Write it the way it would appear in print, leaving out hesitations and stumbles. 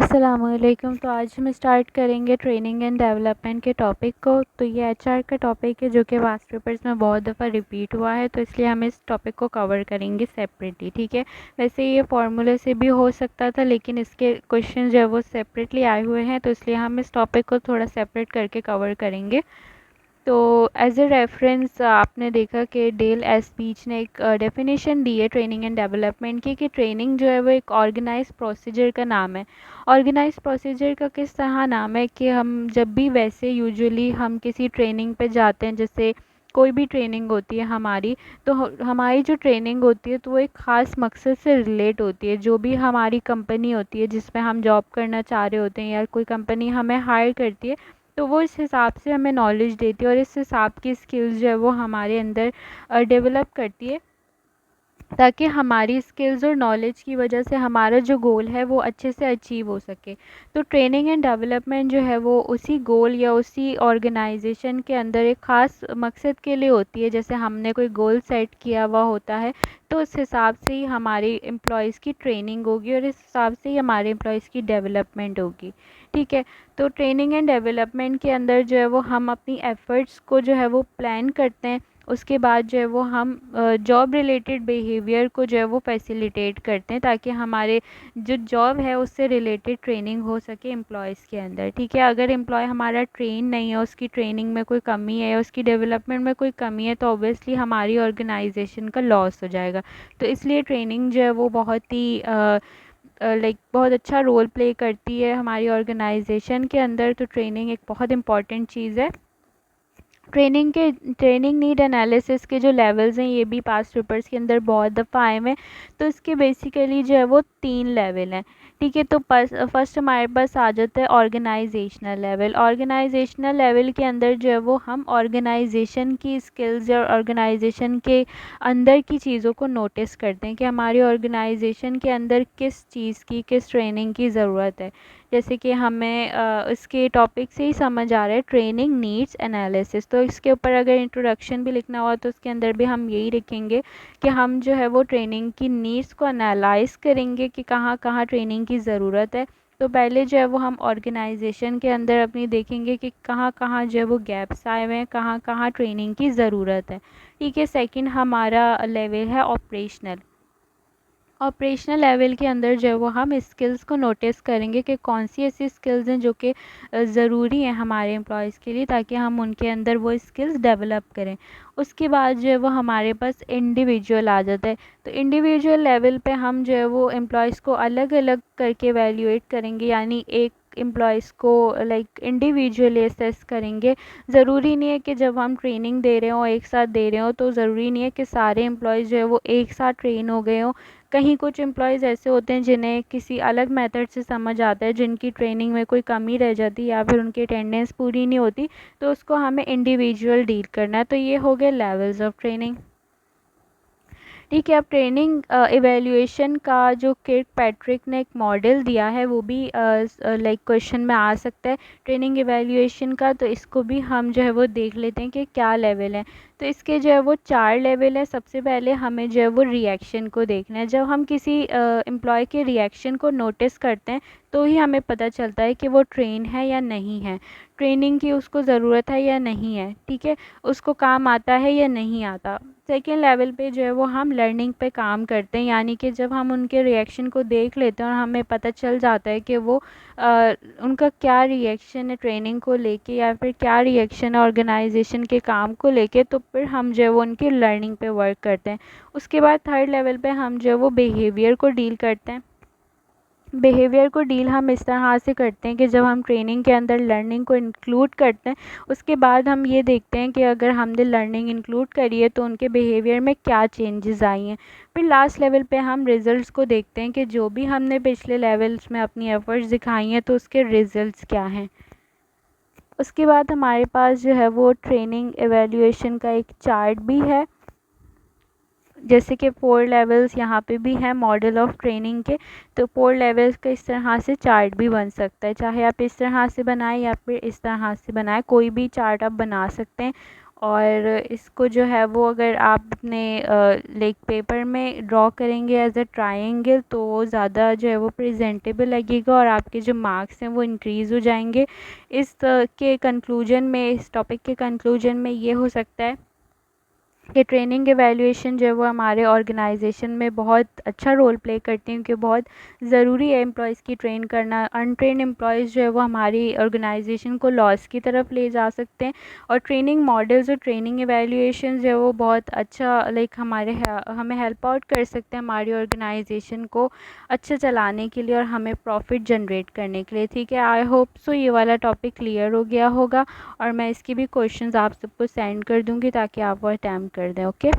अस्सलामुअलैकुम। तो आज हम स्टार्ट करेंगे ट्रेनिंग एंड डेवलपमेंट के टॉपिक को। तो ये एचआर का टॉपिक है जो कि पास्ट पेपर्स में बहुत दफ़ा रिपीट हुआ है, तो इसलिए हम इस टॉपिक को कवर करेंगे सेपरेटली। ठीक है, वैसे ये फार्मूले से भी हो सकता था, लेकिन इसके क्वेश्चन जो है वो सेपरेटली आए हुए हैं, तो इसलिए हम इस टॉपिक को थोड़ा सेपरेट करके कवर करेंगे। तो एज ए रेफरेंस आपने देखा कि डेल एस बीच ने एक डेफिनेशन दी है ट्रेनिंग एंड डेवलपमेंट की, कि ट्रेनिंग जो है वो एक ऑर्गेनाइज प्रोसीजर का नाम है। ऑर्गेनाइज प्रोसीजर का किस तरह नाम है कि हम जब भी वैसे यूजुअली हम किसी ट्रेनिंग पे जाते हैं, जैसे कोई भी ट्रेनिंग होती है हमारी, तो हमारी जो ट्रेनिंग होती है तो वो एक ख़ास मकसद से रिलेट होती है। जो भी हमारी कंपनी होती है जिसमें हम जॉब करना चाह रहे होते हैं, या कोई कंपनी हमें हायर करती है, तो वो इस हिसाब से हमें नॉलेज देती है और इस हिसाब की स्किल्स जो है वो हमारे अंदर डेवलप करती है, ताकि हमारी स्किल्स और नॉलेज की वजह से हमारा जो गोल है वो अच्छे से अचीव हो सके। तो ट्रेनिंग एंड डेवलपमेंट जो है वो उसी गोल या उसी ऑर्गेनाइजेशन के अंदर एक ख़ास मकसद के लिए होती है। जैसे हमने कोई गोल सेट किया हुआ होता है, तो उस हिसाब से ही हमारी एम्प्लॉयज़ की ट्रेनिंग होगी और इस हिसाब से ही हमारे एम्प्लॉयज़ की डेवलपमेंट होगी। ठीक है, तो ट्रेनिंग एंड डेवलपमेंट के अंदर जो है वो हम अपनी एफ़र्ट्स को जो है वो प्लान करते हैं। उसके बाद जो है वो हम जॉब रिलेटेड बिहेवियर को जो है वो फैसिलिटेट करते हैं, ताकि हमारे जो जॉब है उससे रिलेटेड ट्रेनिंग हो सके एम्प्लॉयज़ के अंदर। ठीक है, अगर एम्प्लॉय हमारा ट्रेन नहीं है, उसकी ट्रेनिंग में कोई कमी है या उसकी डेवलपमेंट में कोई कमी है, तो ऑब्वियसली हमारी ऑर्गेनाइजेशन का लॉस हो जाएगा। तो इसलिए ट्रेनिंग जो है वो बहुत ही बहुत अच्छा रोल प्ले करती है हमारी ऑर्गेनाइजेशन के अंदर। तो ट्रेनिंग एक बहुत इम्पॉर्टेंट चीज़ है। ट्रेनिंग नीड एनालिसिस के जो लेवल्स हैं, ये भी पास्ट पेपर्स के अंदर बहुत दफ़ा आए हुए हैं। तो इसके बेसिकली जो है वो 3 लेवल हैं। ठीक है, तो फर्स्ट हमारे पास आ जाता है ऑर्गेनाइजेशनल लेवल। ऑर्गेनाइजेशनल लेवल के अंदर जो है वो हम ऑर्गेनाइजेशन की स्किल्स या ऑर्गेनाइजेशन के अंदर की चीज़ों को नोटिस करते हैं कि हमारी ऑर्गेनाइजेशन के अंदर किस चीज़ की, किस ट्रेनिंग की ज़रूरत है। जैसे कि हमें इसके टॉपिक से ही समझ आ रहा है, ट्रेनिंग नीड्स एनालिसिस। तो इसके ऊपर अगर इंट्रोडक्शन भी लिखना हुआ तो उसके अंदर भी हम यही लिखेंगे कि हम जो है वो ट्रेनिंग की नीड्स को एनालाइज करेंगे कि कहाँ कहाँ ट्रेनिंग की ज़रूरत है। तो पहले जो है वो हम ऑर्गेनाइजेशन के अंदर अपनी देखेंगे कि कहाँ कहाँ जो है वो गैप्स आए हुए हैं, कहाँ कहाँ ट्रेनिंग की ज़रूरत है। ठीक है, सेकंड हमारा लेवल है ऑपरेशनल। ऑपरेशनल लेवल के अंदर जो है वो हम स्किल्स को नोटिस करेंगे कि कौन सी ऐसी स्किल्स हैं जो कि ज़रूरी हैं हमारे एम्प्लॉयज़ के लिए, ताकि हम उनके अंदर वो स्किल्स डेवलप करें। उसके बाद जो है वो हमारे पास इंडिविजुअल आ जाता है। तो इंडिविजुअल लेवल पे हम जो है वो एम्प्लॉयज़ को अलग अलग करके वैल्यूएट करेंगे, यानी एक एम्प्लॉयज़ को लाइक इंडिविजुअली असेस करेंगे। ज़रूरी नहीं है कि जब हम ट्रेनिंग दे रहे हों, एक साथ दे रहे हों, तो ज़रूरी नहीं है कि सारे एम्प्लॉयज़ जो है वो एक साथ ट्रेन हो गए हों। कहीं कुछ एम्प्लॉयज़ ऐसे होते हैं जिन्हें किसी अलग मेथड से समझ आता है, जिनकी ट्रेनिंग में कोई कमी रह जाती है या फिर उनकी अटेंडेंस पूरी नहीं होती, तो उसको हमें इंडिविजुअल डील करना है। तो ये हो गए लेवल्स ऑफ ट्रेनिंग। ठीक है, अब ट्रेनिंग इवैल्यूएशन का जो किर्क पैट्रिक ने एक मॉडल दिया है, वो भी लाइक क्वेश्चन में आ सकता है ट्रेनिंग इवैल्यूएशन का। तो इसको भी हम जो है वो देख लेते हैं कि क्या लेवल है। तो इसके जो है वो 4 लेवल है। सबसे पहले हमें जो है वो रिएक्शन को देखना है। जब हम किसी एम्प्लॉय के रिएक्शन को नोटिस करते हैं, तो ही हमें पता चलता है कि वो ट्रेन है या नहीं है, ट्रेनिंग की उसको ज़रूरत है या नहीं है। ठीक है, उसको काम आता है या नहीं आता। सेकेंड लेवल पे जो है वो हम लर्निंग पे काम करते हैं, यानी कि जब हम उनके रिएक्शन को देख लेते हैं और हमें पता चल जाता है कि वो उनका क्या रिएक्शन है ट्रेनिंग को लेके, या फिर क्या रिएक्शन है ऑर्गेनाइजेशन के काम को लेके, तो फिर हम जो है वो उनकी लर्निंग पे वर्क करते हैं। उसके बाद थर्ड लेवल पे हम जो है वो बिहेवियर को डील करते हैं। बिहेवियर को डील हम इस तरह से करते हैं कि जब हम ट्रेनिंग के अंदर लर्निंग को इंक्लूड करते हैं, उसके बाद हम ये देखते हैं कि अगर हमने लर्निंग इंक्लूड करी है तो उनके बिहेवियर में क्या चेंजेस आई हैं। फिर लास्ट लेवल पे हम रिज़ल्ट्स को देखते हैं कि जो भी हमने पिछले लेवल्स में अपनी एफ़र्ट्स दिखाई हैं तो उसके रिज़ल्ट्स क्या हैं। उसके बाद हमारे पास जो है वो ट्रेनिंग एवेल्यूएशन का एक चार्ट भी है, जैसे कि 4 लेवल्स यहाँ पे भी हैं मॉडल ऑफ ट्रेनिंग के। तो 4 लेवल्स का इस तरह से चार्ट भी बन सकता है, चाहे आप इस तरह से बनाएं या फिर इस तरह से बनाएं, कोई भी चार्ट आप बना सकते हैं। और इसको जो है वो अगर आप अपने लाइक पेपर में ड्रॉ करेंगे एज अ ट्रायंगल तो वो ज़्यादा जो है वो प्रेजेंटेबल लगेगा और आपके जो मार्क्स हैं वो इंक्रीज़ हो जाएंगे। के कंक्लूजन में, इस टॉपिक के कंक्लूजन में ये हो सकता है कि ट्रेनिंग एवेल्यूएशन जो है वो हमारे ऑर्गेनाइजेशन में बहुत अच्छा रोल प्ले करती हैं, क्योंकि बहुत ज़रूरी है एम्प्लॉयज़ की ट्रेन करना। अनट्रेन एम्प्लॉयज़ जो है वो हमारी ऑर्गेनाइजेशन को लॉस की तरफ ले जा सकते हैं। और ट्रेनिंग मॉडल्स और ट्रेनिंग एवेल्यूएशन जो है वो बहुत अच्छा लाइक हमें हेल्प आउट कर सकते हैं हमारी ऑर्गेनाइजेशन को अच्छा चलाने के लिए और हमें प्रॉफिट जनरेट करने के लिए। ठीक है, आई होप सो ये वाला टॉपिक क्लियर हो गया होगा और मैं इसकी भी क्वेश्चंस आप सबको सेंड कर दूँगी ताकि आप वो अटैम्प्ट कर दें। ओके।